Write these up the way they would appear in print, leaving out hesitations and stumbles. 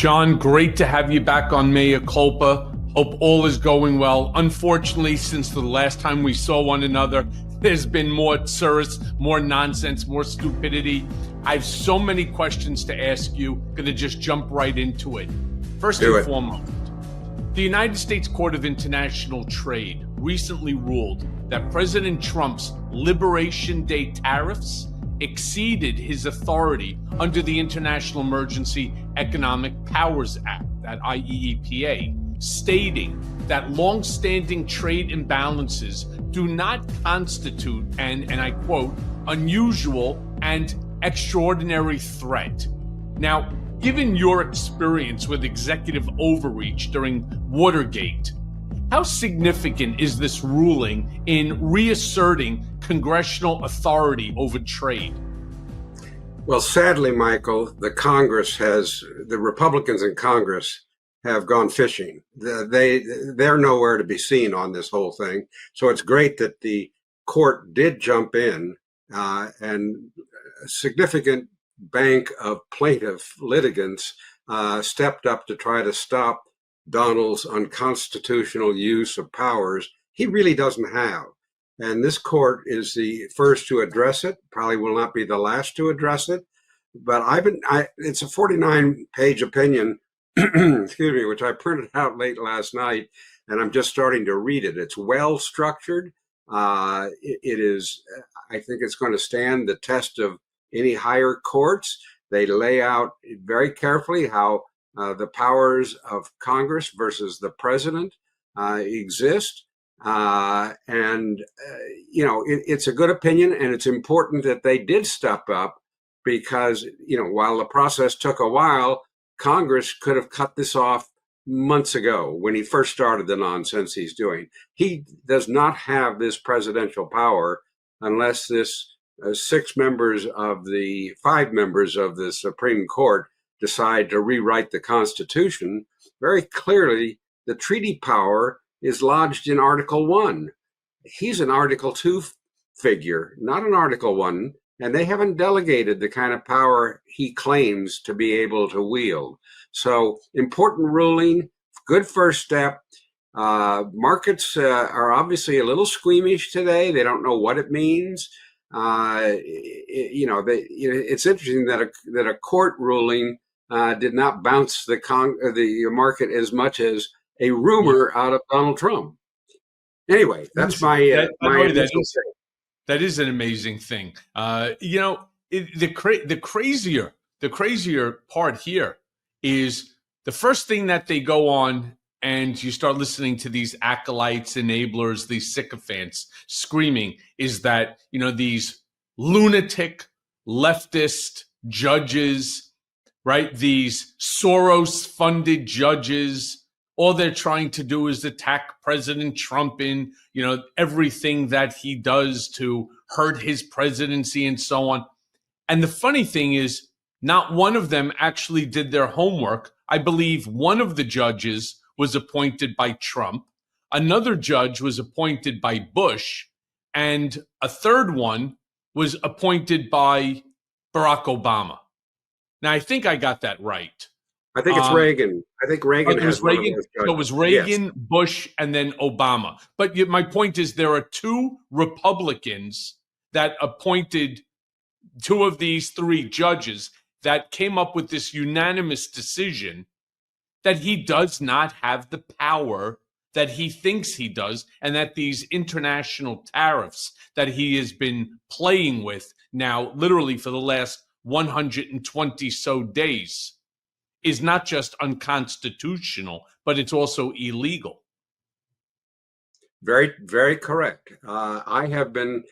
John, great to have you back on Mea Culpa. Hope all is going well. Unfortunately, since the last time we saw one another, there's been more tsuris, more nonsense, more stupidity. I have so many questions to ask you. Going to just jump right into it. First and foremost, the United States Court of International Trade recently ruled that President Trump's Liberation Day tariffs exceeded his authority under the International Emergency Economic Powers Act, that IEEPA, stating that long-standing trade imbalances do not constitute an, and I quote, unusual and extraordinary threat. Now, given your experience with executive overreach during Watergate, how significant is this ruling in reasserting congressional authority over trade? Well, sadly, Michael, the Republicans in Congress have gone fishing. They're nowhere to be seen on this whole thing. So it's great that the court did jump in, and a significant bank of plaintiff litigants stepped up to try to stop Donald's unconstitutional use of powers he really doesn't have. And this court is the first to address it, probably will not be the last to address it. But it's a 49-page opinion, excuse me, which I printed out late last night, and I'm just starting to read it. It's well structured. It is, I think it's going to stand the test of any higher courts. They lay out very carefully how the powers of Congress versus the president exist. It's a good opinion, and it's important that they did step up because, while the process took a while, Congress could have cut this off months ago when he first started the nonsense he's doing. He does not have this presidential power unless this 5 members of the Supreme Court decide to rewrite the Constitution. Very clearly, the treaty power is lodged in Article 1. He's an Article 2 figure, not an Article 1, and they haven't delegated the kind of power he claims to be able to wield. So, important ruling, good first step. Markets are obviously a little squeamish today. They don't know what it means. It's interesting that a court ruling did not bounce the market as much as a rumor out of Donald Trump. Anyway, that's my that is an amazing thing. The crazier part here is the first thing that they go on, and you start listening to these acolytes, enablers, these sycophants screaming, is that, these lunatic leftist judges, right? These Soros-funded judges, all they're trying to do is attack President Trump in, everything that he does to hurt his presidency and so on. And the funny thing is, not one of them actually did their homework. I believe one of the judges was appointed by Trump. Another judge was appointed by Bush. And a third one was appointed by Barack Obama. Now, I think I got that right. I think it's Reagan. I think Reagan has one of those judges. So it was Reagan, yes. Bush, and then Obama. But my point is there are 2 Republicans that appointed 2 of these 3 judges that came up with this unanimous decision that he does not have the power that he thinks he does, and that these international tariffs that he has been playing with now literally for the last 120 so days is not just unconstitutional, but it's also illegal. Very, very correct. I have been,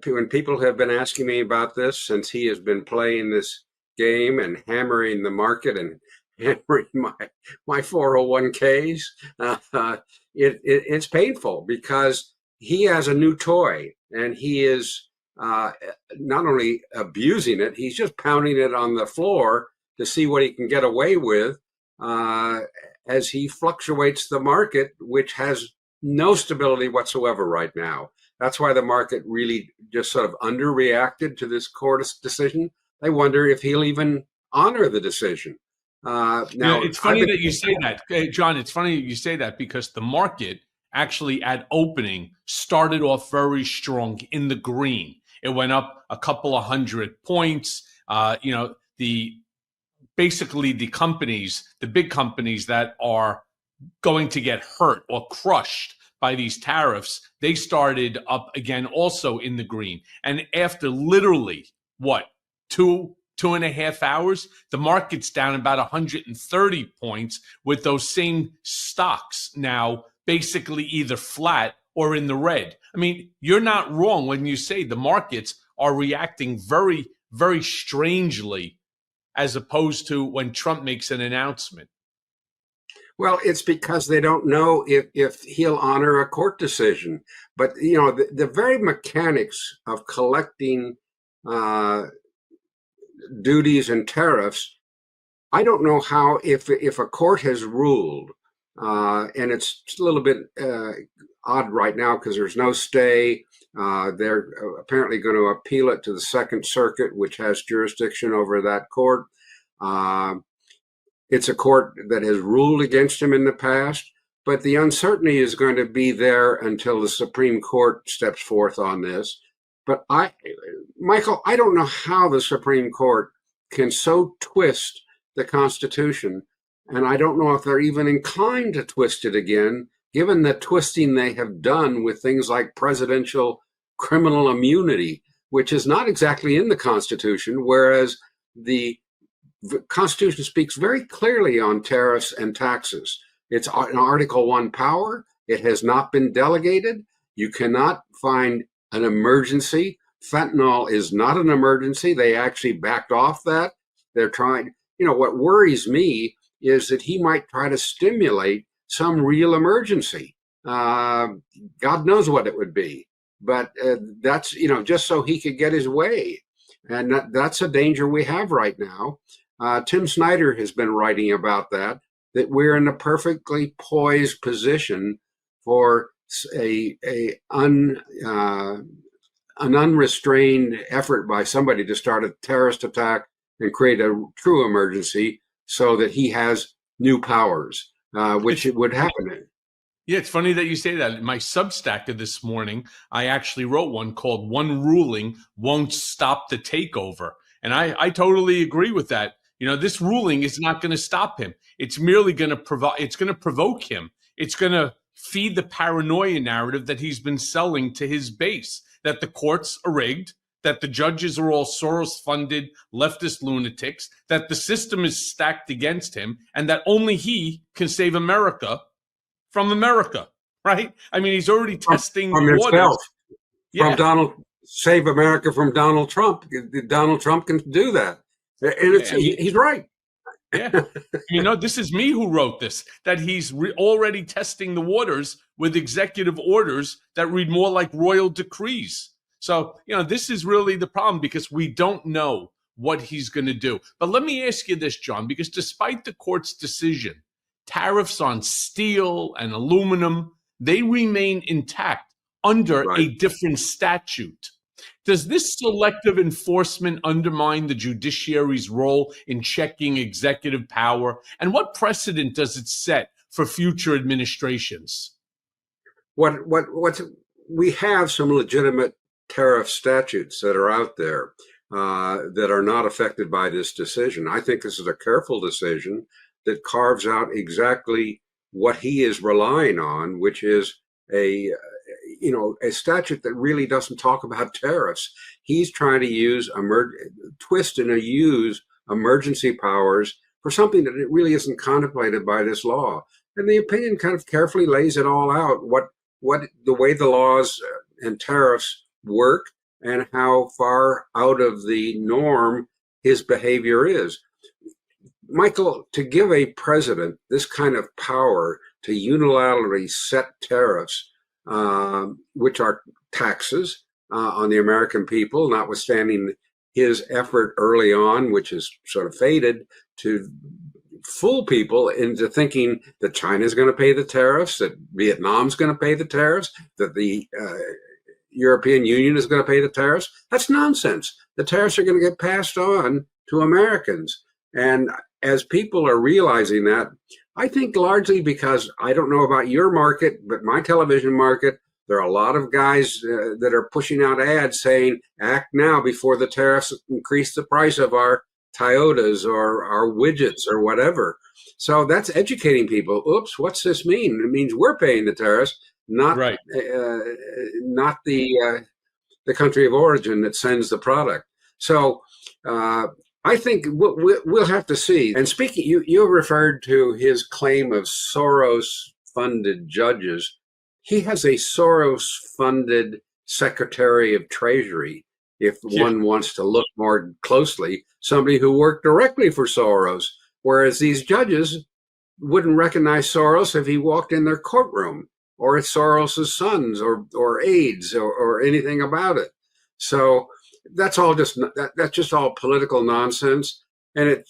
when people have been asking me about this since he has been playing this game and hammering the market and hammering my 401ks, it's painful because he has a new toy and he is not only abusing it, he's just pounding it on the floor to see what he can get away with as he fluctuates the market, which has no stability whatsoever right now. That's why the market really just sort of underreacted to this court's decision. They wonder if he'll even honor the decision. Now, It's funny that you say that, John. It's funny that you say that because the market actually at opening started off very strong in the green. It went up a couple of 100 points. The basically the companies, the big companies that are going to get hurt or crushed by these tariffs, they started up again also in the green. And after literally, what, 2.5 hours, the market's down about 130 points with those same stocks now basically either flat or in the red. I mean, you're not wrong when you say the markets are reacting very, very strangely as opposed to when Trump makes an announcement. well, it's because they don't know if he'll honor a court decision. But, the very mechanics of collecting duties and tariffs, I don't know how, if a court has ruled, and it's a little bit odd right now because there's no stay. They're apparently going to appeal it to the Second Circuit, which has jurisdiction over that court. It's a court that has ruled against him in the past, but the uncertainty is going to be there until the Supreme Court steps forth on this. But Michael, I don't know how the Supreme Court can so twist the Constitution, and I don't know if they're even inclined to twist it again, given the twisting they have done with things like presidential criminal immunity, which is not exactly in the Constitution, whereas the Constitution speaks very clearly on tariffs and taxes. It's an Article 1 power. It has not been delegated. You cannot find an emergency. Fentanyl is not an emergency. They actually backed off that. They're trying, what worries me is that he might try to stimulate some real emergency. God knows what it would be. But that's, just so he could get his way. And that's a danger we have right now. Tim Snyder has been writing about that we're in a perfectly poised position for an unrestrained effort by somebody to start a terrorist attack and create a true emergency so that he has new powers, which it would happen. Yeah, it's funny that you say that. In my Substack of this morning, I actually wrote one called "One Ruling Won't Stop the Takeover." And I totally agree with that. This ruling is not going to stop him. It's merely going to provoke him. It's going to feed the paranoia narrative that he's been selling to his base, that the courts are rigged, that the judges are all Soros-funded leftist lunatics, that the system is stacked against him, and that only he can save America from America, right? I mean, he's already testing from the waters. Himself, from save America from Donald Trump. Donald Trump can do that. And he's right. Yeah. This is me who wrote this, that he's already testing the waters with executive orders that read more like royal decrees. So, this is really the problem because we don't know what he's going to do. But let me ask you this, John, because despite the court's decision, tariffs on steel and aluminum, they remain intact under a different statute. Does this selective enforcement undermine the judiciary's role in checking executive power? And what precedent does it set for future administrations? We have some legitimate tariff statutes that are out there that are not affected by this decision. I think this is a careful decision that carves out exactly what he is relying on, which is a statute that really doesn't talk about tariffs. He's trying to use twist and use emergency powers for something that it really isn't contemplated by this law. And the opinion kind of carefully lays it all out, what the way the laws and tariffs work and how far out of the norm his behavior is. Michael, to give a president this kind of power to unilaterally set tariffs, which are taxes on the American people, notwithstanding his effort early on, which has sort of faded, to fool people into thinking that China's going to pay the tariffs, that Vietnam's going to pay the tariffs, that the European Union is going to pay the tariffs. That's nonsense. The tariffs are going to get passed on to Americans. And as people are realizing that, I think largely because I don't know about your market, but my television market, there are a lot of guys that are pushing out ads saying, act now before the tariffs increase the price of our Toyotas or our widgets or whatever. So that's educating people. Oops, what's this mean? It means we're paying the tariffs, not Right. not the country of origin that sends the product. So I think we'll have to see. And speaking, you referred to his claim of Soros-funded judges. He has a Soros-funded Secretary of Treasury, if one wants to look more closely, somebody who worked directly for Soros, whereas these judges wouldn't recognize Soros if he walked in their courtroom, or it's Soros's sons or aides or anything about it. So that's all that's just all political nonsense. And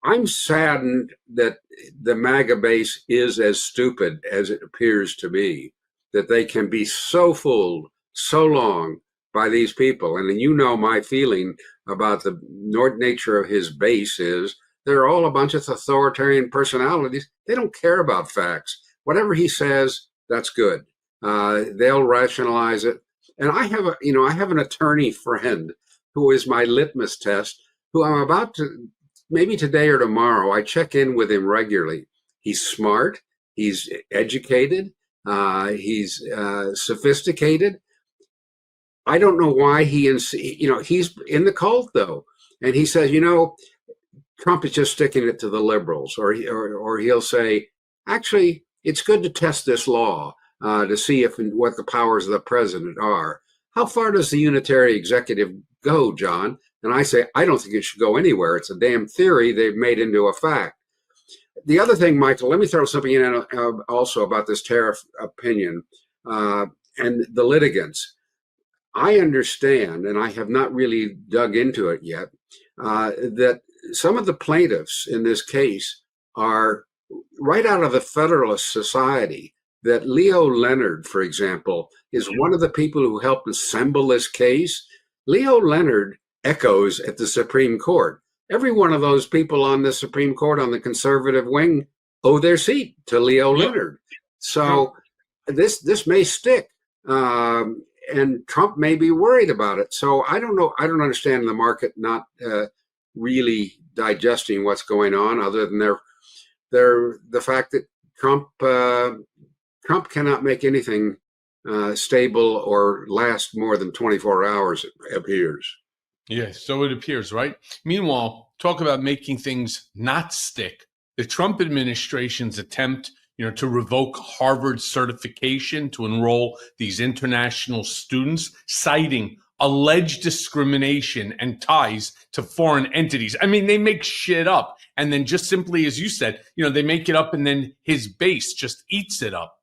I'm saddened that the MAGA base is as stupid as it appears to be, that they can be so fooled so long by these people. And you know my feeling about the nature of his base is they're all a bunch of authoritarian personalities. They don't care about facts. Whatever he says, that's good. They'll rationalize it. And I have an attorney friend who is my litmus test, who I'm about to, maybe today or tomorrow, I check in with him regularly. He's smart. He's educated. He's sophisticated. I don't know why he's in the cult though. And he says, Trump is just sticking it to the liberals, or he'll say, actually, it's good to test this law to see what the powers of the president are. How far does the unitary executive go, John? And I say, I don't think it should go anywhere. It's a damn theory they've made into a fact. The other thing, Michael, let me throw something in also about this tariff opinion and the litigants. I understand, and I have not really dug into it yet, that some of the plaintiffs in this case are right out of the Federalist Society. That Leo Leonard, for example, is one of the people who helped assemble this case. Leo Leonard echoes at the Supreme Court. Every one of those people on the Supreme Court on the conservative wing owe their seat to Leo Leonard. So this may stick. And Trump may be worried about it. So I don't know. I don't understand the market not really digesting what's going on, other than the fact that Trump cannot make anything stable or last more than 24 hours, it appears. Yes, so it appears, right? Meanwhile, talk about making things not stick. The Trump administration's attempt to revoke Harvard certification to enroll these international students, citing alleged discrimination and ties to foreign entities. I mean, they make shit up. And then just simply, as you said, they make it up and then his base just eats it up.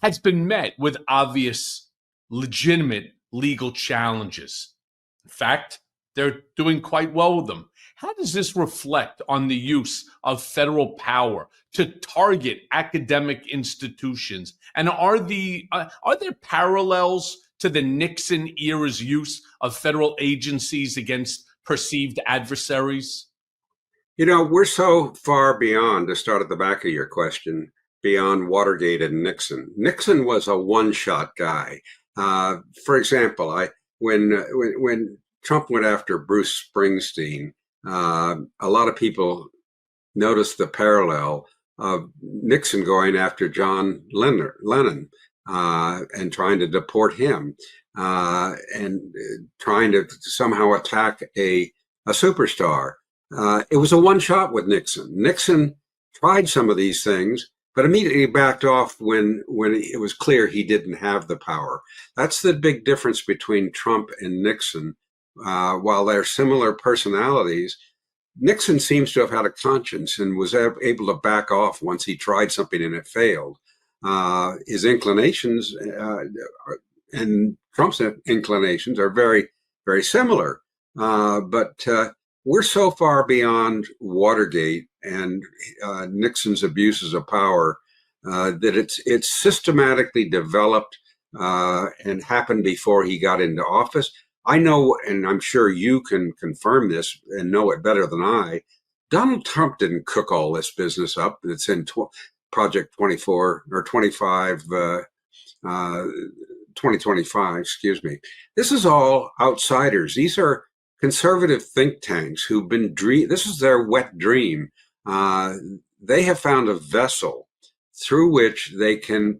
Has been met with obvious, legitimate legal challenges. In fact, they're doing quite well with them. How does this reflect on the use of federal power to target academic institutions? And are there parallels to the Nixon era's use of federal agencies against perceived adversaries? We're so far beyond, to start at the back of your question, beyond Watergate and Nixon. Nixon was a one-shot guy. For example, when Trump went after Bruce Springsteen, a lot of people noticed the parallel of Nixon going after John Lennon and trying to deport him and trying to somehow attack a superstar. It was a one shot with Nixon. Nixon tried some of these things, but immediately backed off when it was clear he didn't have the power. That's the big difference between Trump and Nixon. While they're similar personalities, Nixon seems to have had a conscience and was able to back off once he tried something and it failed. His inclinations and Trump's inclinations are very, very similar. But we're so far beyond Watergate and Nixon's abuses of power that it's systematically developed and happened before he got into office. I know, and I'm sure you can confirm this and know it better than I, Donald Trump didn't cook all this business up. It's in Project 24 or 25, 2025, excuse me. This is all outsiders. These are conservative think tanks who've been this is their wet dream. They have found a vessel through which they can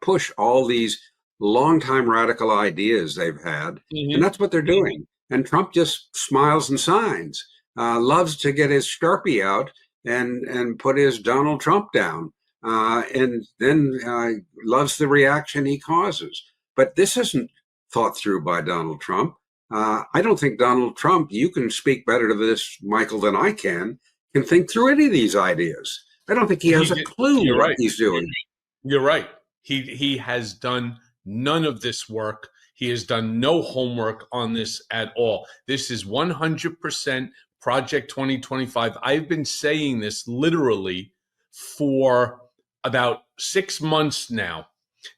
push all these longtime radical ideas they've had. And that's what they're doing. And Trump just smiles and signs, loves to get his Sharpie out and put his Donald Trump down, and then loves the reaction he causes. But this isn't thought through by Donald Trump. I don't think Donald Trump, you can speak better to this, Michael, than I can think through any of these ideas. I don't think he has a clue what he's doing. You're right. He has done none of this work. He has done no homework on this at all. This is 100% Project 2025. I've been saying this literally for about 6 months now,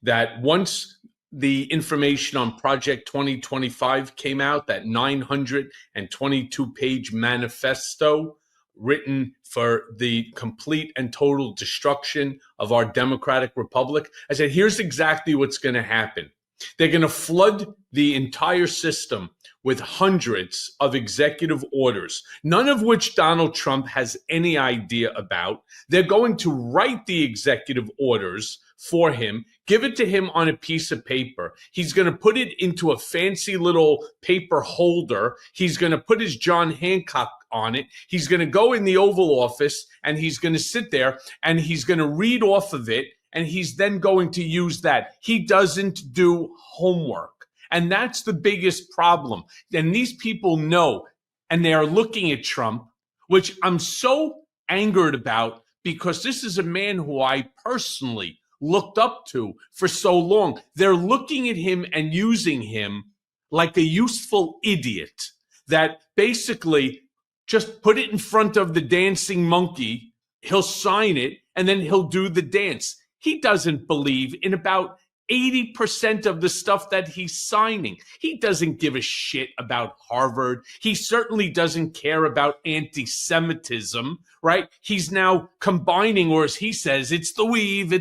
that once the information on Project 2025 came out, that 922-page manifesto written for the complete and total destruction of our democratic republic, I said, here's exactly what's going to happen. They're going to flood the entire system with hundreds of executive orders, none of which Donald Trump has any idea about. They're going to write the executive orders for him, give it to him on a piece of paper. He's going to put it into a fancy little paper holder. He's going to put his John Hancock on it. He's going to go in the Oval Office and he's going to sit there and he's going to read off of it. And he's then going to use that. He doesn't do homework. And that's the biggest problem. And these people know, and they are looking at Trump, which I'm so angered about, because this is a man who I personally looked up to for so long. They're looking at him and using him like a useful idiot that basically just put it in front of the dancing monkey, he'll sign it, and then he'll do the dance. He doesn't believe in about 80% of the stuff that he's signing. He doesn't give a shit about Harvard. He certainly doesn't care about anti-Semitism, right? He's now combining, or as he says, it's the weave.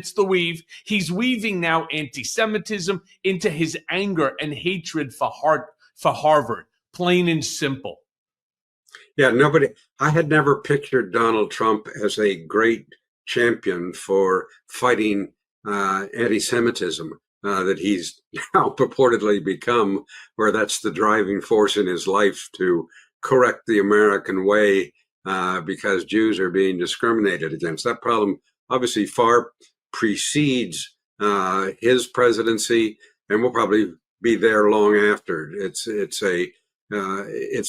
He's weaving now anti-Semitism into his anger and hatred for Harvard, plain and simple. Yeah, I had never pictured Donald Trump as a great champion for fighting anti-Semitism that he's now purportedly become, where that's the driving force in his life to correct the American way because Jews are being discriminated against. That problem obviously far precedes his presidency and will probably be there long after. It's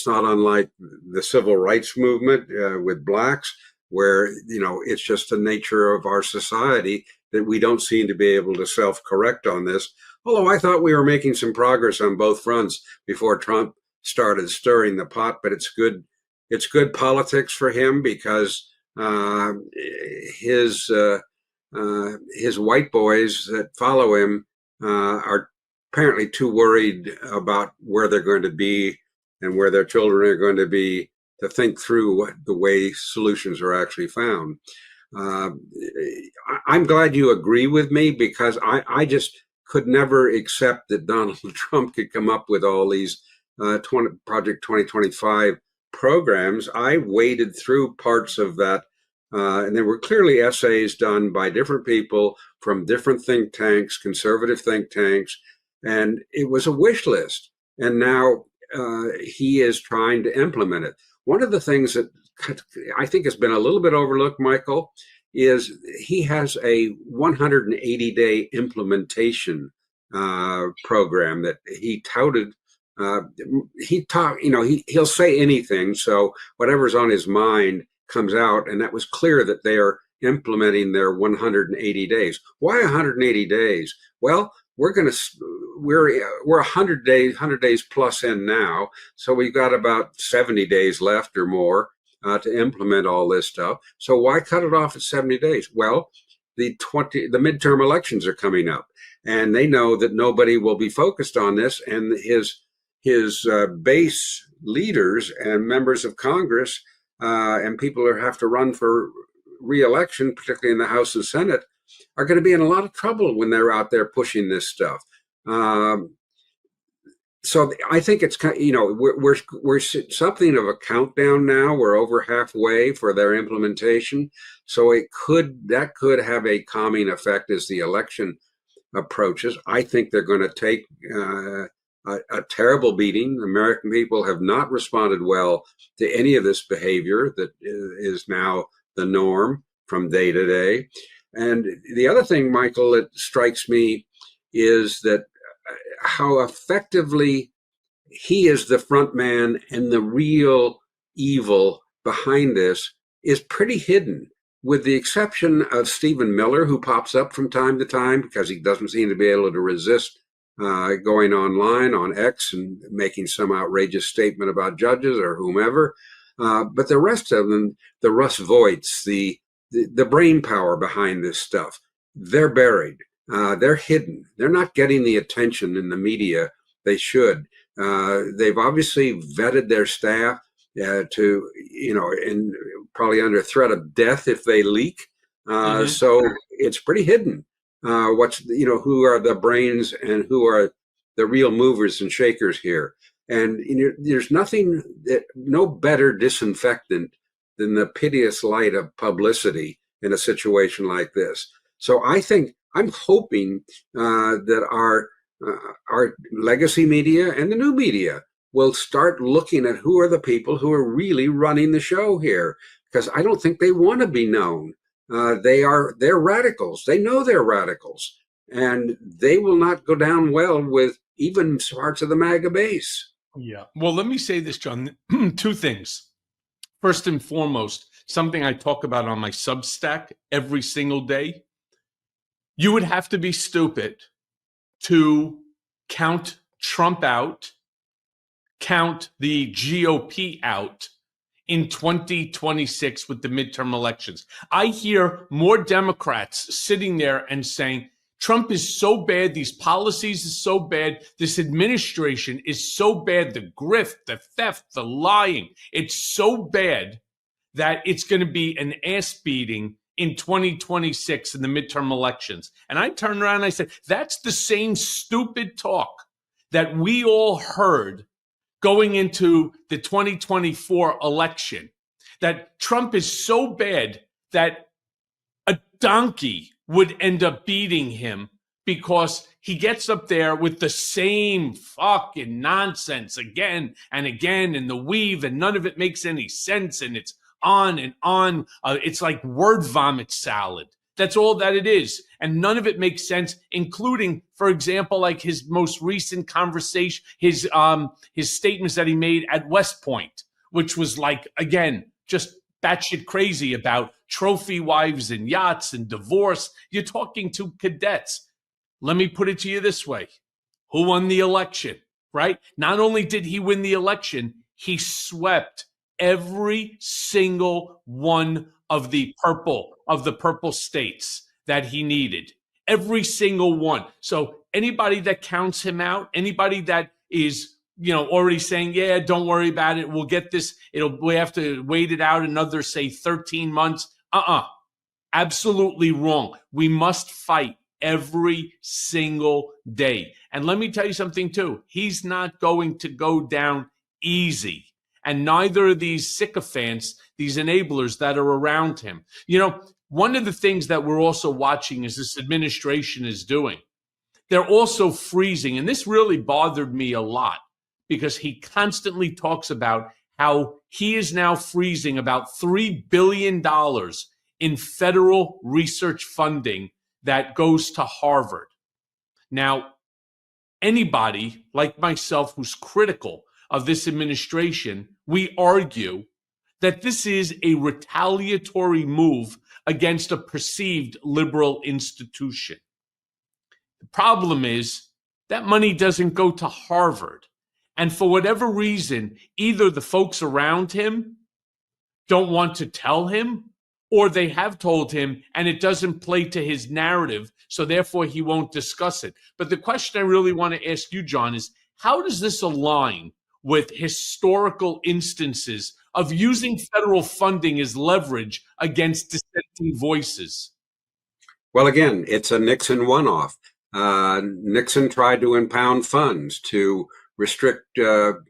not unlike the civil rights movement with blacks, where, it's just the nature of our society that we don't seem to be able to self-correct on this. Although I thought we were making some progress on both fronts before Trump started stirring the pot, but it's good politics for him because his white boys that follow him are apparently too worried about where they're going to be and where their children are going to be to think through the way solutions are actually found. I'm glad you agree with me, because I just could never accept that Donald Trump could come up with all these Project 2025 programs. I waded through parts of that, and there were clearly essays done by different people from different think tanks, conservative think tanks, and it was a wish list. And now he is trying to implement it. One of the things that I think has been a little bit overlooked, Michael, is he has a 180-day implementation program that he touted. He'll say anything, so whatever's on his mind comes out, and that was clear that they are implementing their 180 days. Why 180 days? Well, we're 100 days plus in now, so we've got about 70 days left or more to implement all this stuff. So why cut it off at 70 days? Well, the midterm elections are coming up, and they know that nobody will be focused on this, and his base leaders and members of Congress and people who have to run for re-election, particularly in the House and Senate, are going to be in a lot of trouble when they're out there pushing this stuff. So I think it's, we're something of a countdown now. We're over halfway for their implementation, so that could have a calming effect as the election approaches. I think they're going to take a terrible beating. American people have not responded well to any of this behavior that is now the norm from day to day. And the other thing, Michael, that strikes me is that how effectively he is the front man, and the real evil behind this is pretty hidden, with the exception of Stephen Miller, who pops up from time to time because he doesn't seem to be able to resist going online on X and making some outrageous statement about judges or whomever. But the rest of them, the Russ Voigts, the brain power behind this stuff, they're buried. They're hidden. They're not getting the attention in the media they should. They've obviously vetted their staff to, and probably under threat of death if they leak. So it's pretty hidden. Who are the brains and who are the real movers and shakers here. And there's no better disinfectant than the piteous light of publicity in a situation like this. So I'm hoping that our legacy media and the new media will start looking at who are the people who are really running the show here, because I don't think they want to be known. They're radicals. They know they're radicals, and they will not go down well with even parts of the MAGA base. Yeah. Well, let me say this, John. Two things. First and foremost, something I talk about on my Substack every single day. You would have to be stupid to count Trump out, count the GOP out in 2026 with the midterm elections. I hear more Democrats sitting there and saying, Trump is so bad, these policies is so bad, this administration is so bad, the grift, the theft, the lying, it's so bad that it's going to be an ass beating in 2026 in the midterm elections. And I turned around and I said, that's the same stupid talk that we all heard going into the 2024 election, that Trump is so bad that a donkey would end up beating him because he gets up there with the same fucking nonsense again and again, and the weave, and none of it makes any sense, and it's on and on. It's like word vomit salad. That's all that it is. And none of it makes sense, including, for example, like his most recent conversation, his statements that he made at West Point, which was like, again, just batshit crazy about trophy wives and yachts and divorce. You're talking to cadets. Let me put it to you this way. Who won the election, right? Not only did he win the election, he swept every single one of the purple states that he needed. Every single one. So anybody that counts him out, anybody that is, already saying, yeah, don't worry about it, we'll get this, we have to wait it out another, say, 13 months. Absolutely wrong. We must fight every single day. And let me tell you something too. He's not going to go down easy. And neither are these sycophants, these enablers that are around him. One of the things that we're also watching is this administration is doing. They're also freezing. And this really bothered me a lot because he constantly talks about how he is now freezing about $3 billion in federal research funding that goes to Harvard. Now, anybody like myself who's critical of this administration, we argue that this is a retaliatory move against a perceived liberal institution. The problem is that money doesn't go to Harvard. And for whatever reason, either the folks around him don't want to tell him, or they have told him and it doesn't play to his narrative, so therefore he won't discuss it. But the question I really want to ask you, John, is how does this align with historical instances of using federal funding as leverage against dissenting voices? Well, again, it's a Nixon one-off. Nixon tried to impound funds to restrict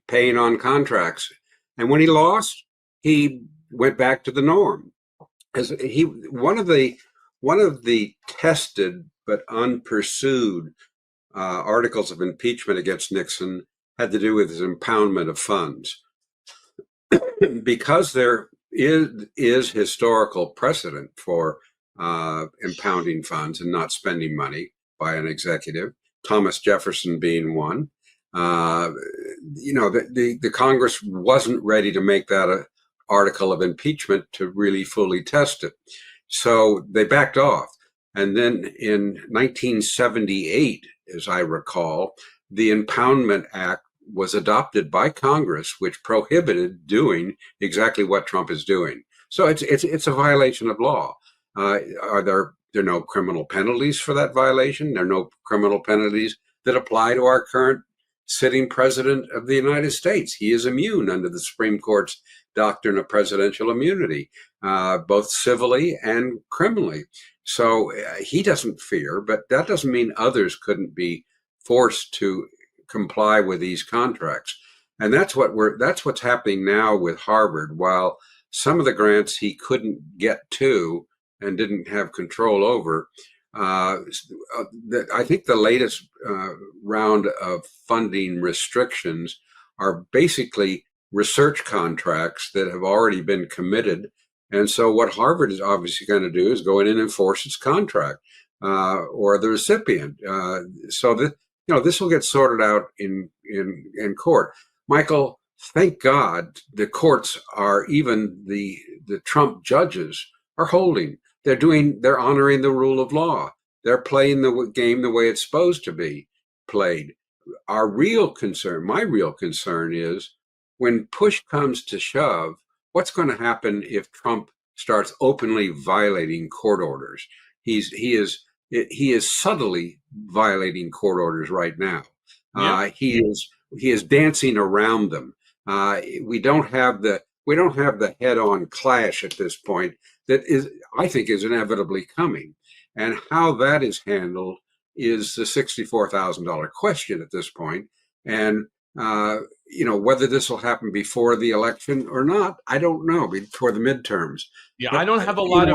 paying on contracts, and when he lost, he went back to the norm. As he one of the tested but unpursued articles of impeachment against Nixon had to do with his impoundment of funds. Because there is historical precedent for impounding funds and not spending money by an executive, Thomas Jefferson being one. The Congress wasn't ready to make that an article of impeachment to really fully test it. So they backed off. And then in 1978, as I recall, the Impoundment Act was adopted by Congress, which prohibited doing exactly what Trump is doing. So it's a violation of law. Are there no criminal penalties for that violation? There are no criminal penalties that apply to our current sitting president of the United States. He is immune under the Supreme Court's doctrine of presidential immunity, both civilly and criminally. So he doesn't fear, but that doesn't mean others couldn't be forced to comply with these contracts. And that's what's happening now with Harvard. While some of the grants he couldn't get to and didn't have control over, I think the latest round of funding restrictions are basically research contracts that have already been committed. And so what Harvard is obviously going to do is go in and enforce its contract or the recipient. So that this will get sorted out in court. Michael, thank God the courts are, even the Trump judges are holding. They're honoring the rule of law. They're playing the game the way it's supposed to be played. My real concern is when push comes to shove, what's going to happen if Trump starts openly violating court orders? He is subtly violating court orders right now. Yeah. He is dancing around them. We don't have the head-on clash at this point that I think is inevitably coming. And how that is handled is the $64,000 question at this point. And whether this will happen before the election or not, I don't know. Before the midterms. Yeah, but I don't have a lot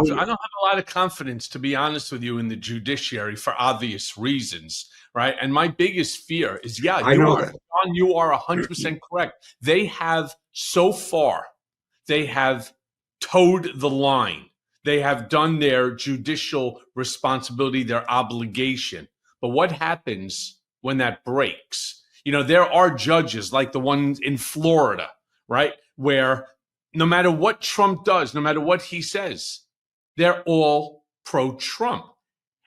of confidence, to be honest with you, in the judiciary for obvious reasons, right? And my biggest fear is, you are 100% correct. They have so far, they have towed the line. They have done their judicial responsibility, their obligation. But what happens when that breaks? There are judges like the ones in Florida, right, where no matter what Trump does, no matter what he says, they're all pro-Trump.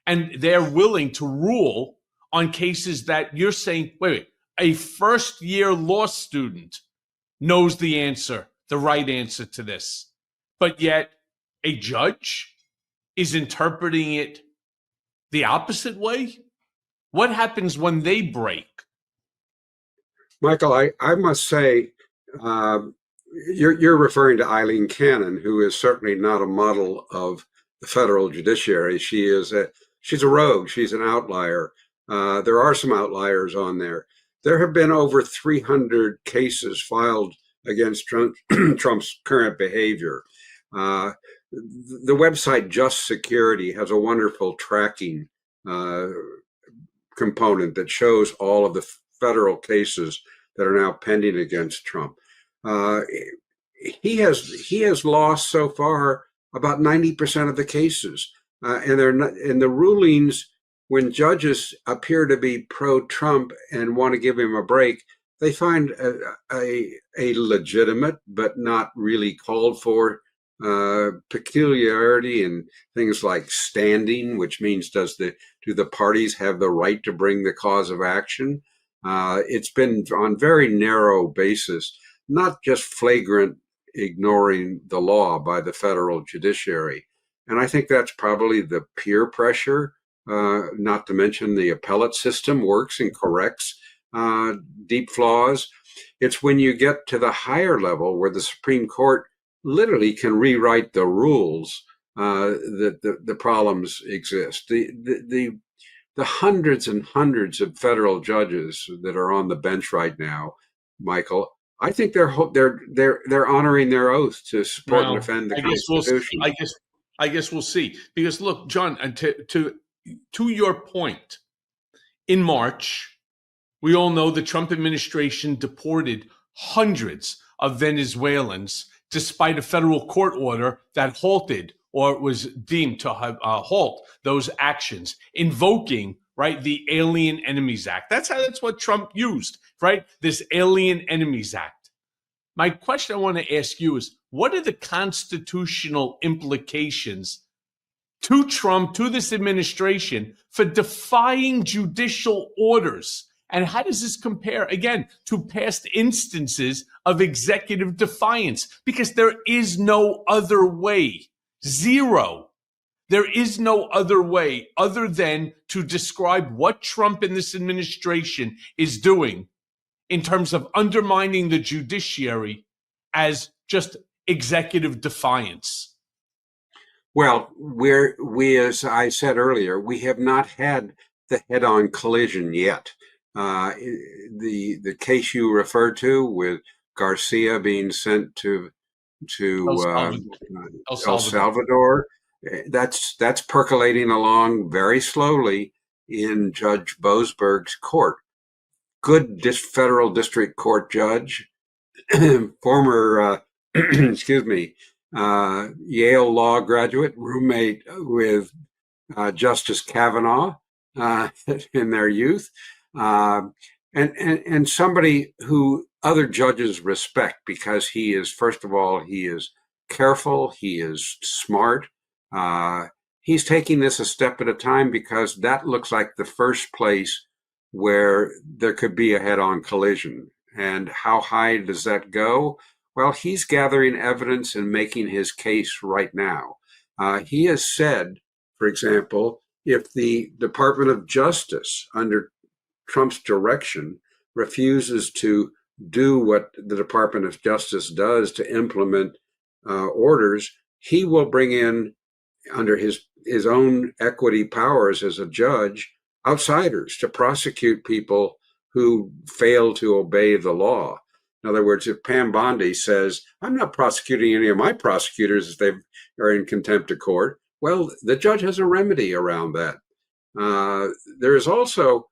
And they're willing to rule on cases that you're saying, wait, a first-year law student knows the answer, the right answer to this. But yet a judge is interpreting it the opposite way? What happens when they break? Michael, I must say, you're referring to Eileen Cannon, who is certainly not a model of the federal judiciary. She's a rogue. She's an outlier. There are some outliers on there. There have been over 300 cases filed against Trump's current behavior. The website Just Security has a wonderful tracking component that shows all of the federal cases that are now pending against Trump. He has lost so far about 90% of the cases, and they're not, in the rulings, when judges appear to be pro-Trump and want to give him a break, they find a legitimate but not really called for peculiarity in things like standing, which means do the parties have the right to bring the cause of action? It's been on very narrow basis, not just flagrant ignoring the law by the federal judiciary. And I think that's probably the peer pressure, not to mention the appellate system works and corrects deep flaws. It's when you get to the higher level where the Supreme Court literally can rewrite the rules that the problems exist. The hundreds and hundreds of federal judges that are on the bench right now, Michael, I think they're honoring their oath to support and defend the Constitution. I guess we'll see. Because look, John, and to your point, in March, we all know the Trump administration deported hundreds of Venezuelans despite a federal court order that halted or was deemed to have halt those actions, invoking, right, the Alien Enemies Act. That's what Trump used, right? This Alien Enemies Act. My question I want to ask you is, what are the constitutional implications to Trump, to this administration, for defying judicial orders? And how does this compare, again, to past instances of executive defiance? Because there is no other way. Zero. There is no other way other than to describe what Trump and this administration is doing in terms of undermining the judiciary as just executive defiance. Well, as I said earlier, we have not had the head-on collision yet. The case you referred to with Garcia being sent to El Salvador, that's percolating along very slowly in Judge Boasberg's court. Good federal district court judge, former excuse me, Yale law graduate, roommate with Justice Kavanaugh in their youth, and somebody who other judges respect because he is, first of all, he is careful, he is smart. He's taking this a step at a time because that looks like the first place where there could be a head-on collision. And how high does that go? Well, he's gathering evidence and making his case right now. He has said, for example, if the Department of Justice under Trump's direction refuses to do what the Department of Justice does to implement orders, he will bring in, under his own equity powers as a judge, outsiders to prosecute people who fail to obey the law. In other words, if Pam Bondi says, I'm not prosecuting any of my prosecutors if they are in contempt of court, well, the judge has a remedy around that. There is also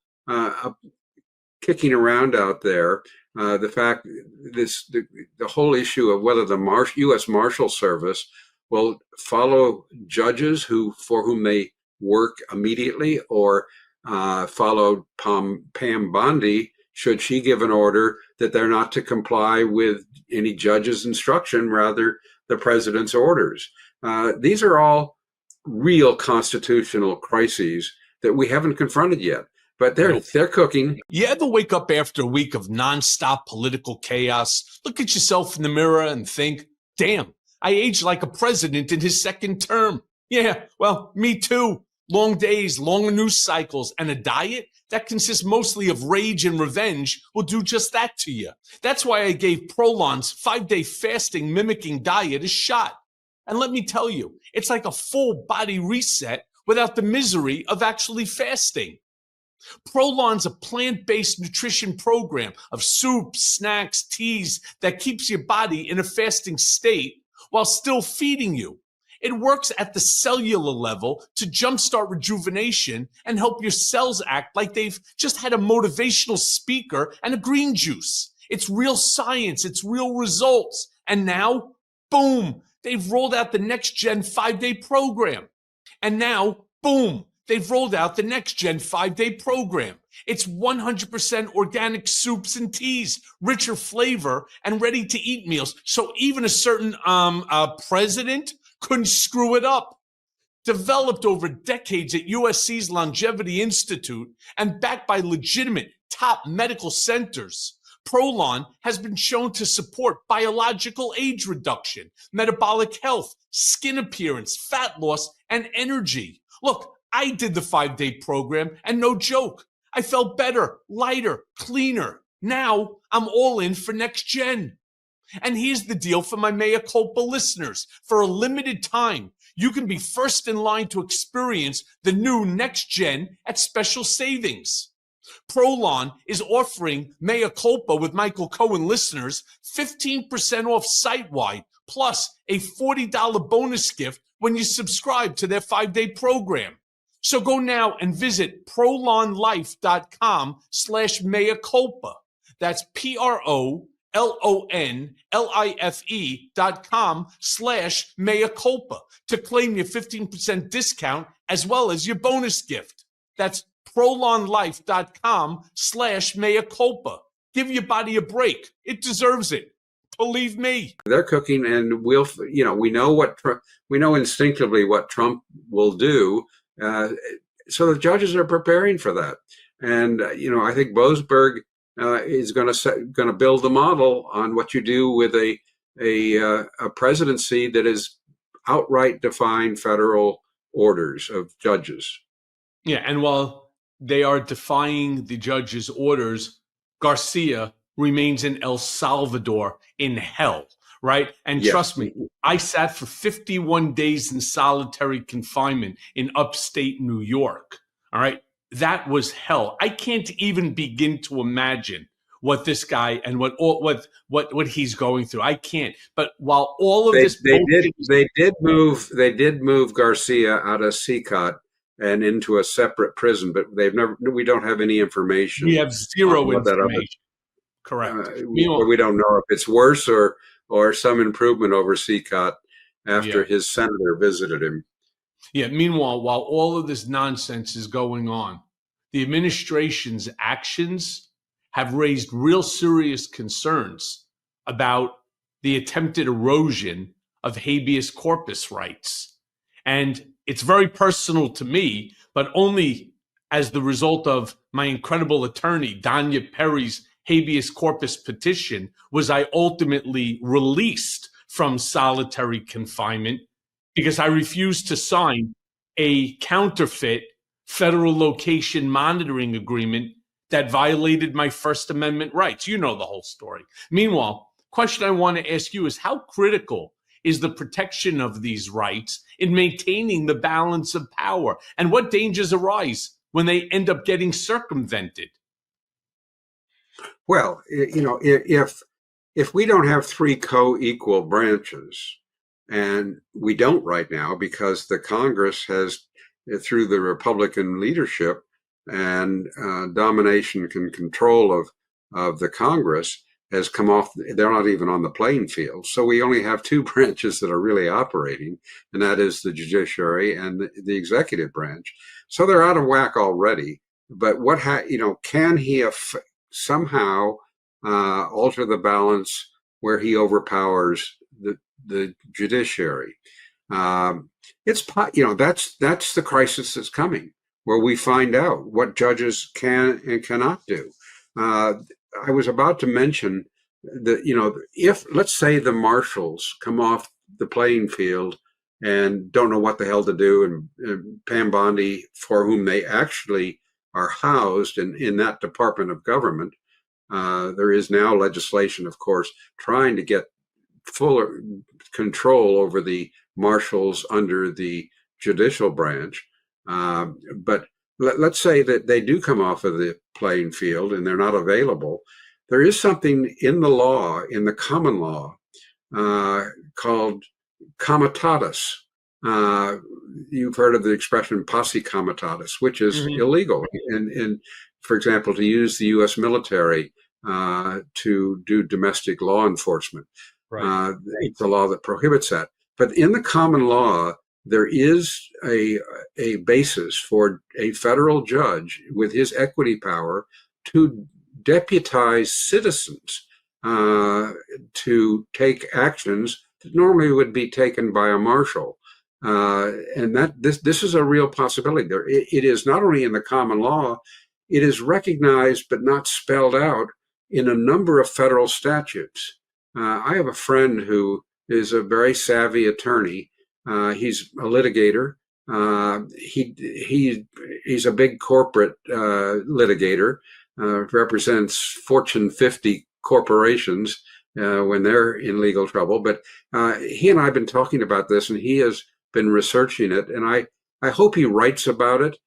kicking around out there the fact the whole issue of whether the U.S. Marshal Service will follow judges for whom they work immediately, or follow Pam Bondi should she give an order that they're not to comply with any judge's instruction, rather the president's orders. These are all real constitutional crises that we haven't confronted yet, but they're cooking. You ever wake up after a week of nonstop political chaos, look at yourself in the mirror and think, damn, I aged like a president in his second term. Yeah, well, me too. Long days, long news cycles, and a diet that consists mostly of rage and revenge will do just that to you. That's why I gave Prolon's 5-day fasting mimicking diet a shot. And let me tell you, it's like a full body reset without the misery of actually fasting. Prolon's a plant-based nutrition program of soups, snacks, teas that keeps your body in a fasting state while still feeding you. It works at the cellular level to jumpstart rejuvenation and help your cells act like they've just had a motivational speaker and a green juice. It's real science. It's real results. And now, boom, they've rolled out the next-gen 5-day program. And now, boom, they've rolled out the next-gen 5-day program. It's 100% organic soups and teas, richer flavor, and ready-to-eat meals. So even a certain president couldn't screw it up. Developed over decades at USC's Longevity Institute and backed by legitimate top medical centers, Prolon has been shown to support biological age reduction, metabolic health, skin appearance, fat loss, and energy. Look, I did the 5-day program, and no joke, I felt better, lighter, cleaner. Now I'm all in for next gen. And here's the deal for my Mea Culpa listeners. For a limited time, you can be first in line to experience the new next gen at special savings. Prolon is offering Mea Culpa with Michael Cohen listeners 15% off site-wide, plus a $40 bonus gift when you subscribe to their 5-day program. So go now and visit prolonlife.com/mea culpa. That's PROLONLIFE.com/mea culpa to claim your 15% discount as well as your bonus gift. That's prolonlife.com/mea culpa. Give your body a break. It deserves it. Believe me. They're cooking, and we know instinctively what Trump will do. So the judges are preparing for that. And, I think Boasberg is going to build the model on what you do with a presidency that is outright defying federal orders of judges. Yeah, and while they are defying the judge's orders, Garcia remains in El Salvador in hell, right? And Yes. Trust me, I sat for 51 days in solitary confinement in upstate New York, all right? That was hell. I can't even begin to imagine what this guy and what he's going through. I can't. But while all of They did move Garcia out of CCOT and into a separate prison, but we don't have any information. We have zero information. Correct. We don't know if it's worse or some improvement over CCOT after his senator visited him. Yeah. Meanwhile, while all of this nonsense is going on, the administration's actions have raised real serious concerns about the attempted erosion of habeas corpus rights. And it's very personal to me, but only as the result of my incredible attorney, Danya Perry's habeas corpus petition, was I ultimately released from solitary confinement because I refused to sign a counterfeit federal location monitoring agreement that violated my First Amendment rights. You know the whole story. Meanwhile, question I want to ask you is, how critical is the protection of these rights in maintaining the balance of power? And what dangers arise when they end up getting circumvented? Well, if we don't have three co-equal branches, and we don't right now because the Congress has, through the Republican leadership and domination and control of the Congress, has come off. They're not even on the playing field. So we only have two branches that are really operating, and that is the judiciary and the executive branch. So they're out of whack already. But can he somehow alter the balance where he overpowers the judiciary? That's the crisis that's coming, where we find out what judges can and cannot do. I was about to mention that, if, let's say, the marshals come off the playing field and don't know what the hell to do, and Pam Bondi, for whom they actually are housed in that department of government, there is now legislation, of course, trying to get fuller control over the marshals under the judicial branch. But let's say that they do come off of the playing field and they're not available. There is something in the law, in the common law, called comitatus. You've heard of the expression posse comitatus, which is illegal. And for example, to use the U.S. military to do domestic law enforcement. Right. It's a law that prohibits that. But in the common law, there is a basis for a federal judge with his equity power to deputize citizens to take actions that normally would be taken by a marshal. And this is a real possibility. It is not only in the common law, it is recognized but not spelled out in a number of federal statutes. I have a friend who is a very savvy attorney. He's a litigator. He's a big corporate litigator. represents Fortune 50 corporations when they're in legal trouble. But he and I have been talking about this, and he has been researching it. And I hope he writes about it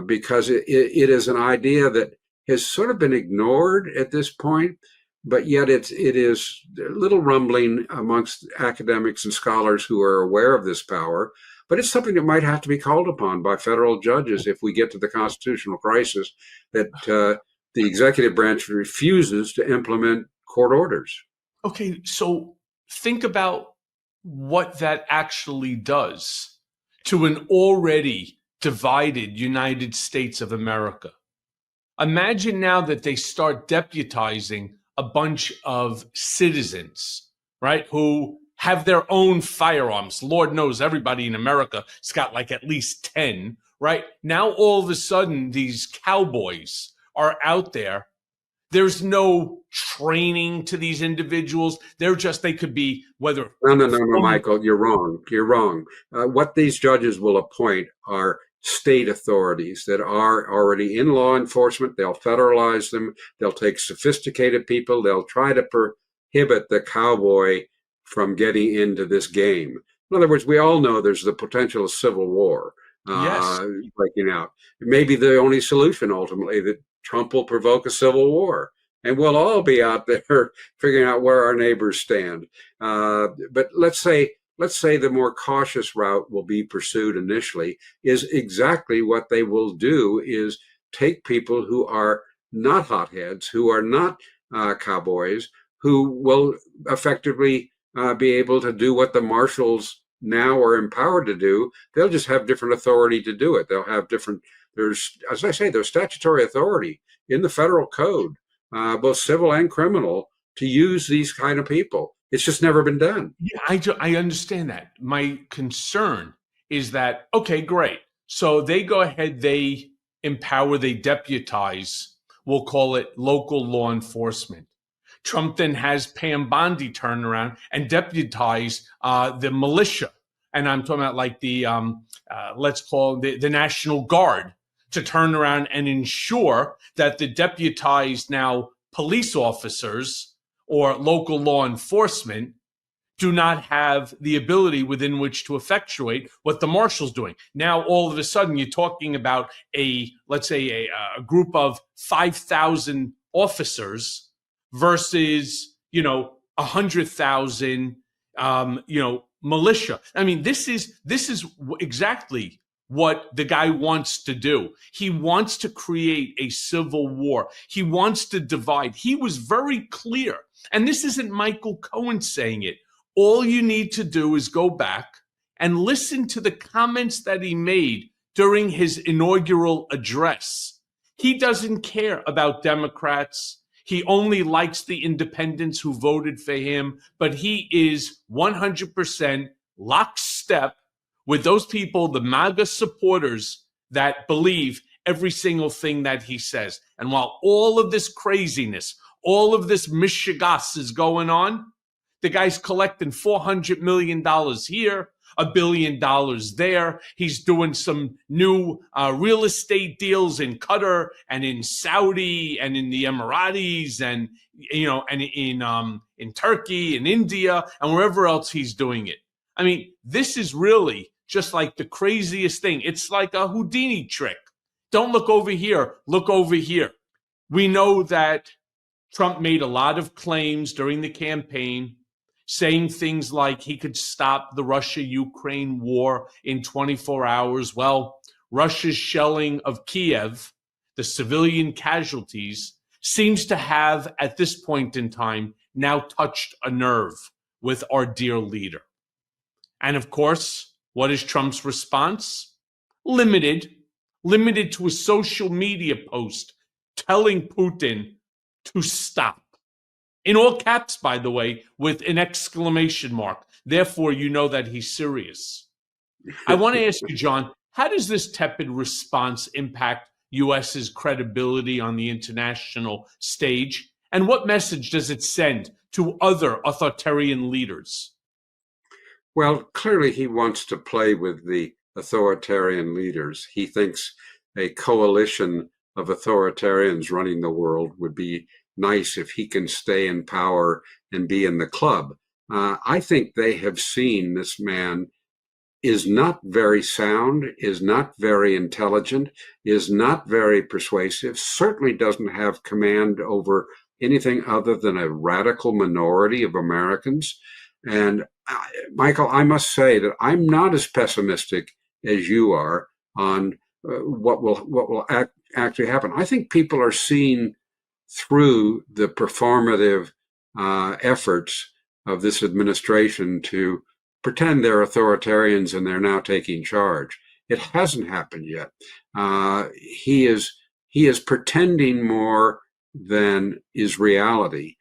because it is an idea that has sort of been ignored at this point. But yet it is a little rumbling amongst academics and scholars who are aware of this power. But it's something that might have to be called upon by federal judges if we get to the constitutional crisis that the executive branch refuses to implement court orders. Okay, so think about what that actually does to an already divided United States of America. Imagine now that they start deputizing a bunch of citizens, right, who have their own firearms. Lord knows everybody in America has got like at least 10, right? Now all of a sudden these cowboys are out there. There's no training to these individuals. They could be whether. No, Michael, you're wrong. You're wrong. What these judges will appoint are state authorities that are already in law enforcement. They'll federalize them. They'll take sophisticated people. They'll try to prohibit the cowboy from getting into this game. In other words, we all know there's the potential of civil war breaking out. It may be the only solution ultimately, that Trump will provoke a civil war, and we'll all be out there figuring out where our neighbors stand. But let's say the more cautious route will be pursued initially, is exactly what they will do, is take people who are not hotheads, who are not cowboys, who will effectively be able to do what the marshals now are empowered to do. They'll just have different authority to do it. They'll have there's, as I say, there's statutory authority in the federal code, both civil and criminal, to use these kind of people. It's just never been done. Yeah, I understand that. My concern is that, okay, great. So they go ahead, they empower, they deputize, we'll call it local law enforcement. Trump then has Pam Bondi turn around and deputize the militia. And I'm talking about like the, let's call the National Guard, to turn around and ensure that the deputized now police officers or local law enforcement do not have the ability within which to effectuate what the marshal's doing. Now, all of a sudden, you're talking about let's say a group of 5,000 officers versus, 100,000, militia. I mean, this is exactly what the guy wants to do. He wants to create a civil war. He wants to divide. He was very clear. And this isn't Michael Cohen saying it. All you need to do is go back and listen to the comments that he made during his inaugural address. He doesn't care about Democrats. He only likes the independents who voted for him, but he is 100% lockstep with those people, the MAGA supporters, that believe every single thing that he says. And while all of this craziness, all of this mishigas is going on, the guy's collecting $400 million here, $1 billion there. He's doing some new real estate deals in Qatar and in Saudi and in the Emiratis and in Turkey and India and wherever else he's doing it. I mean, this is really just like the craziest thing. It's like a Houdini trick. Don't look over here, look over here. We know that Trump made a lot of claims during the campaign, saying things like he could stop the Russia-Ukraine war in 24 hours. Well, Russia's shelling of Kiev, the civilian casualties, seems to have, at this point in time, now touched a nerve with our dear leader. And of course, what is Trump's response? Limited to a social media post telling Putin to stop. In all caps, by the way, with an exclamation mark. Therefore, you know that he's serious. I want to ask you, John, how does this tepid response impact U.S.'s credibility on the international stage? And what message does it send to other authoritarian leaders? Well, clearly he wants to play with the authoritarian leaders. He thinks a coalition of authoritarians running the world would be nice if he can stay in power and be in the club. I think they have seen this man is not very sound, is not very intelligent, is not very persuasive, certainly doesn't have command over anything other than a radical minority of Americans. And Michael, I must say that I'm not as pessimistic as you are on what will actually happen. I think people are seeing through the performative efforts of this administration to pretend they're authoritarians and they're now taking charge. It hasn't happened yet. He is pretending more than is reality.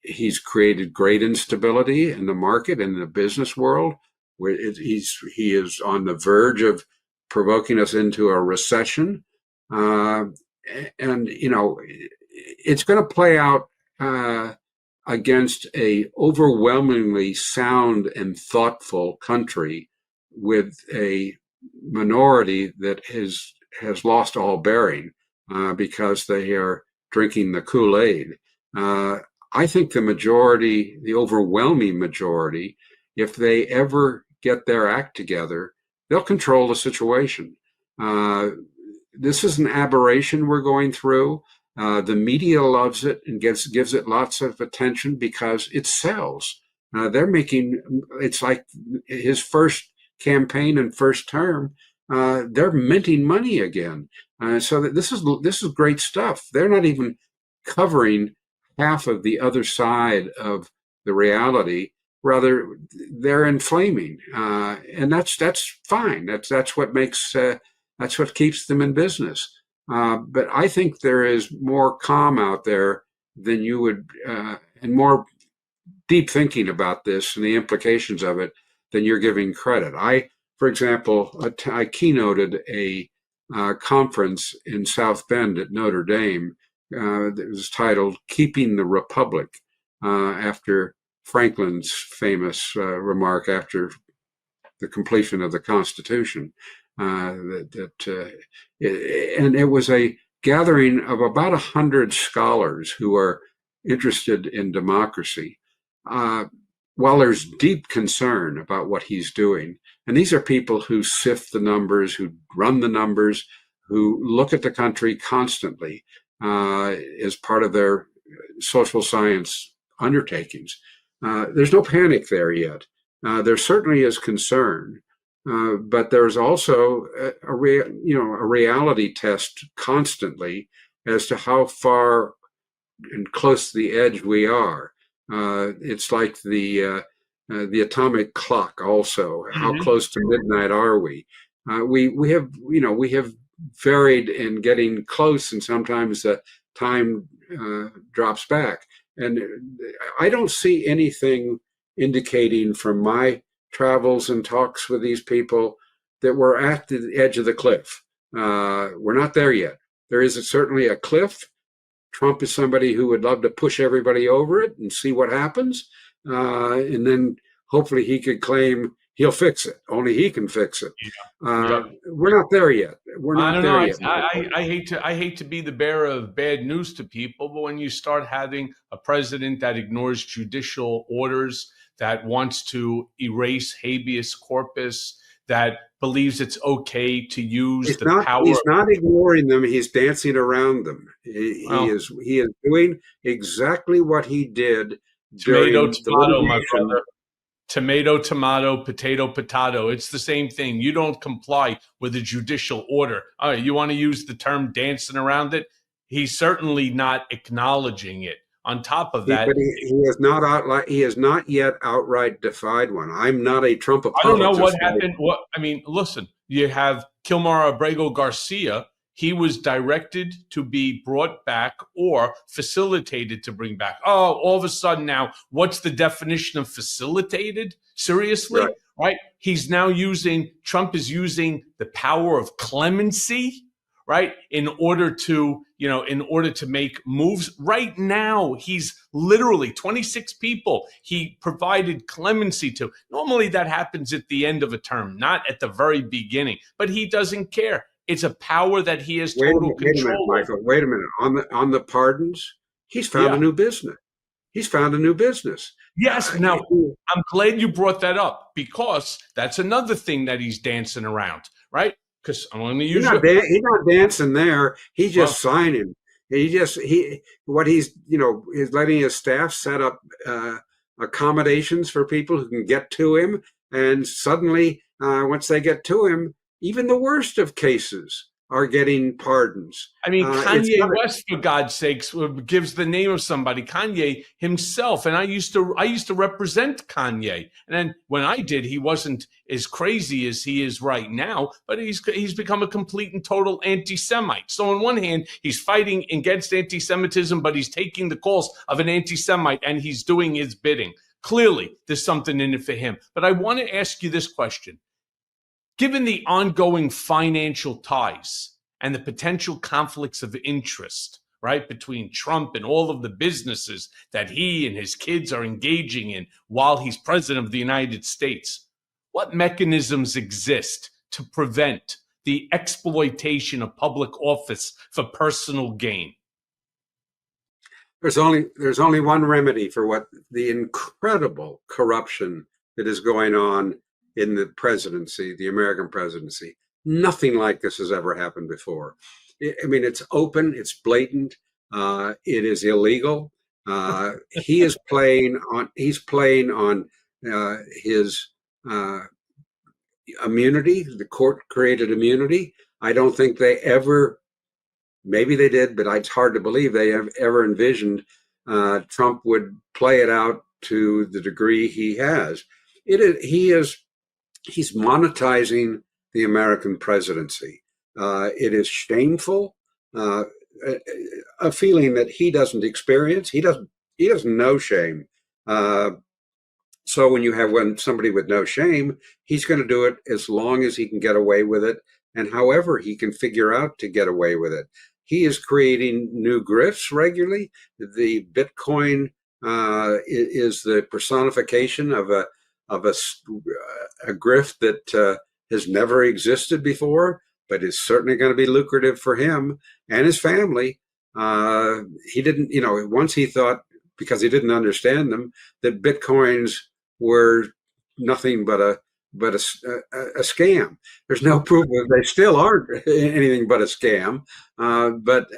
He's created great instability in the market and in the business world, where he is on the verge of provoking us into a recession. And, you know, it's going to play out against a overwhelmingly sound and thoughtful country with a minority that has lost all bearing because they are drinking the Kool-Aid. I think the majority, the overwhelming majority, if they ever get their act together, they'll control the situation. This is an aberration we're going through. The media loves it and gives it lots of attention because it sells. It's like his first campaign and first term. They're minting money again. So that this is great stuff. They're not even covering half of the other side of the reality. Rather, they're inflaming, and that's fine. That's what makes that's what keeps them in business. But I think there is more calm out there than you would, and more deep thinking about this and the implications of it than you're giving credit. For example, I keynoted a conference in South Bend at Notre Dame that was titled "Keeping the Republic," after Franklin's famous remark after the completion of the Constitution. And it was a gathering of about 100 scholars who are interested in democracy. While there's deep concern about what he's doing, and these are people who sift the numbers, who run the numbers, who look at the country constantly as part of their social science undertakings. There's no panic there yet. There certainly is concern. But there's also a reality test constantly as to how far and close to the edge we are. It's like the atomic clock. Also, how close to midnight are we? We have varied in getting close, and sometimes the time drops back. And I don't see anything indicating from my travels and talks with these people that we're at the edge of the cliff. We're not there yet. There is certainly a cliff. Trump is somebody who would love to push everybody over it and see what happens. And then hopefully he could claim he'll fix it. Only he can fix it. We're not there yet. We're not there yet. I hate to be the bearer of bad news to people, but when you start having a president that ignores judicial orders, that wants to erase habeas corpus, that believes it's okay to use power. He's not ignoring them. He's dancing around them. He is doing exactly what he did. Tomato, tomato, my brother. Tomato, tomato, potato, potato. It's the same thing. You don't comply with a judicial order. All right, you want to use the term dancing around it? He's certainly not acknowledging it. On top of that, but he has not yet outright defied one. I'm not a Trump apologist. I don't know what happened. Listen, you have Kilmar Abrego Garcia. He was directed to be brought back or facilitated to bring back. Oh, all of a sudden now, what's the definition of facilitated? Seriously, right? Trump is using the power of clemency, right? In order to make moves. Right now, he's literally 26 people he provided clemency to. Normally that happens at the end of a term, not at the very beginning, but he doesn't care. It's a power that he has Wait a total minute, wait a minute, control over. Michael. Wait a minute. On the pardons, he's found a Yeah. new business. He's found a new business. Yes. Now, I'm glad you brought that up, because that's another thing that he's dancing around, right? Because I'm going to use he's not dancing there. He's well, just signing. What he's is letting his staff set up accommodations for people who can get to him, and suddenly once they get to him, even the worst of cases are getting pardons. I mean, Kanye West, for God's sakes, gives the name of somebody, Kanye himself. And I used to represent Kanye. And then when I did, he wasn't as crazy as he is right now, but he's become a complete and total anti-Semite. So on one hand, he's fighting against anti-Semitism, but he's taking the calls of an anti-Semite and he's doing his bidding. Clearly, there's something in it for him. But I want to ask you this question. Given the ongoing financial ties and the potential conflicts of interest, right, between Trump and all of the businesses that he and his kids are engaging in while he's president of the United States, what mechanisms exist to prevent the exploitation of public office for personal gain? There's only one remedy for what the incredible corruption that is going on in the presidency, the American presidency. Nothing like this has ever happened before. I mean, it's open, it's blatant, it is illegal. He's playing on his immunity, the court-created immunity. I don't think they ever, maybe they did, but it's hard to believe they have ever envisioned Trump would play it out to the degree he has. He's monetizing the American presidency. It is shameful, a feeling that he doesn't experience. He doesn't know shame. So when somebody with no shame, he's going to do it as long as he can get away with it, and however he can figure out to get away with it. He is creating new grifts regularly. The Bitcoin is the personification of a grift that has never existed before, but is certainly going to be lucrative for him and his family. He didn't, once he thought, because he didn't understand them, that Bitcoins were nothing but a scam. There's no proof that they still aren't anything but a scam, but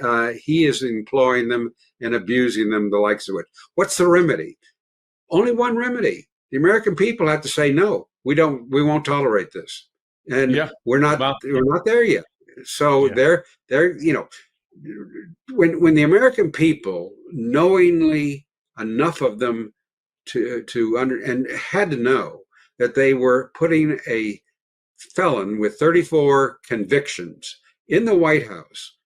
he is employing them and abusing them, the likes of which. What's the remedy? Only one remedy. The American people have to say, no, we won't tolerate this. And we're not there yet. So they're when the American people, knowingly enough of them and had to know that they were putting a felon with 34 convictions in the White House,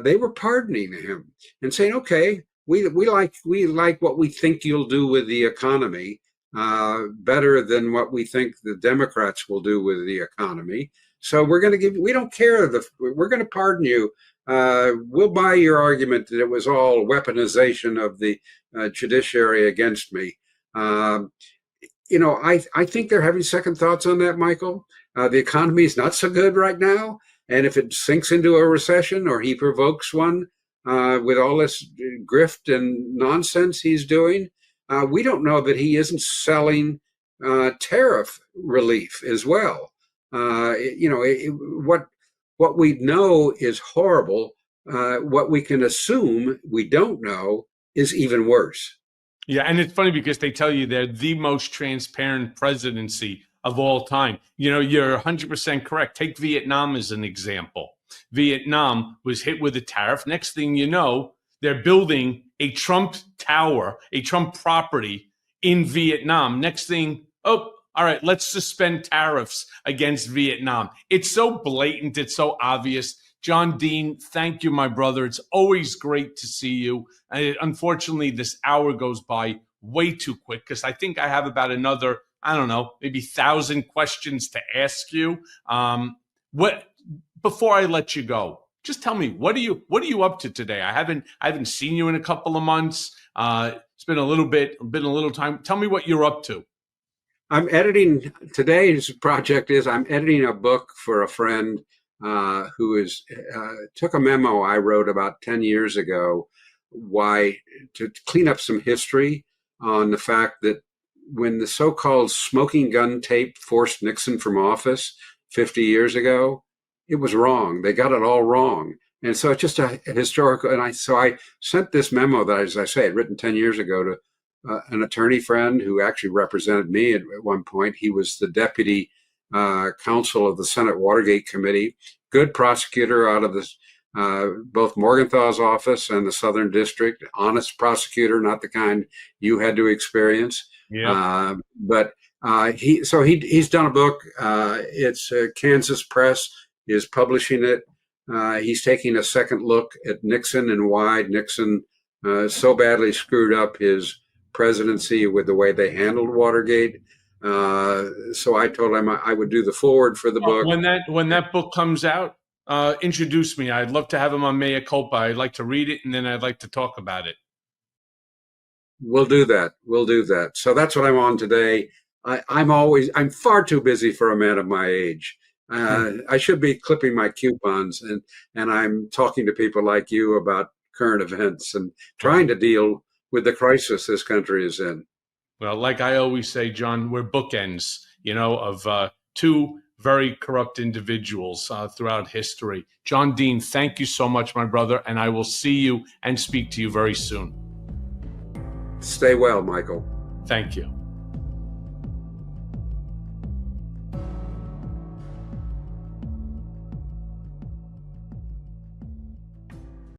they were pardoning him and saying, okay, we like what we think you'll do with the economy better than what we think the Democrats will do with the economy. So we don't care, we're going to pardon you. We'll buy your argument that it was all weaponization of the judiciary against me. I think they're having second thoughts on that, Michael. The economy is not so good right now. And if it sinks into a recession or he provokes one with all this grift and nonsense he's doing, we don't know that he isn't selling tariff relief as well. What we know is horrible. What we can assume we don't know is even worse. Yeah, and it's funny because they tell you they're the most transparent presidency of all time. You're 100% correct. Take Vietnam as an example. Vietnam was hit with a tariff. Next thing you know, they're building a Trump tower, a Trump property in Vietnam. Next thing, all right, let's suspend tariffs against Vietnam. It's so blatant. It's so obvious. John Dean, thank you, my brother. It's always great to see you. Unfortunately, this hour goes by way too quick because I think I have about another, I don't know, maybe 1,000 questions to ask you. Before I let you go, just tell me, what are you up to today? I haven't seen you in a couple of months. It's been a little time. Tell me what you're up to. I'm editing, today's project is I'm editing a book for a friend took a memo I wrote about 10 years ago, to clean up some history on the fact that when the so-called smoking gun tape forced Nixon from office 50 years ago, it was wrong. They got it all wrong. And so it's just a historical, and I sent this memo that, as I say, I'd written 10 years ago to an attorney friend who actually represented me at one point. He was the deputy counsel of the Senate Watergate Committee, good prosecutor out of this, both Morgenthau's office and the Southern District, honest prosecutor, not the kind you had to experience. Yeah. But he's done a book. It's Kansas Press is publishing it. He's taking a second look at Nixon and why Nixon so badly screwed up his presidency with the way they handled Watergate. So I told him I would do the forward for the book. When that book comes out, introduce me. I'd love to have him on Mea Culpa. I'd like to read it, and then I'd like to talk about it. We'll do that. We'll do that. So that's what I'm on today. I'm far too busy for a man of my age. I should be clipping my coupons, and I'm talking to people like you about current events and trying to deal with the crisis this country is in. Well, like I always say, John, we're bookends, of two very corrupt individuals throughout history. John Dean, thank you so much, my brother, and I will see you and speak to you very soon. Stay well, Michael. Thank you.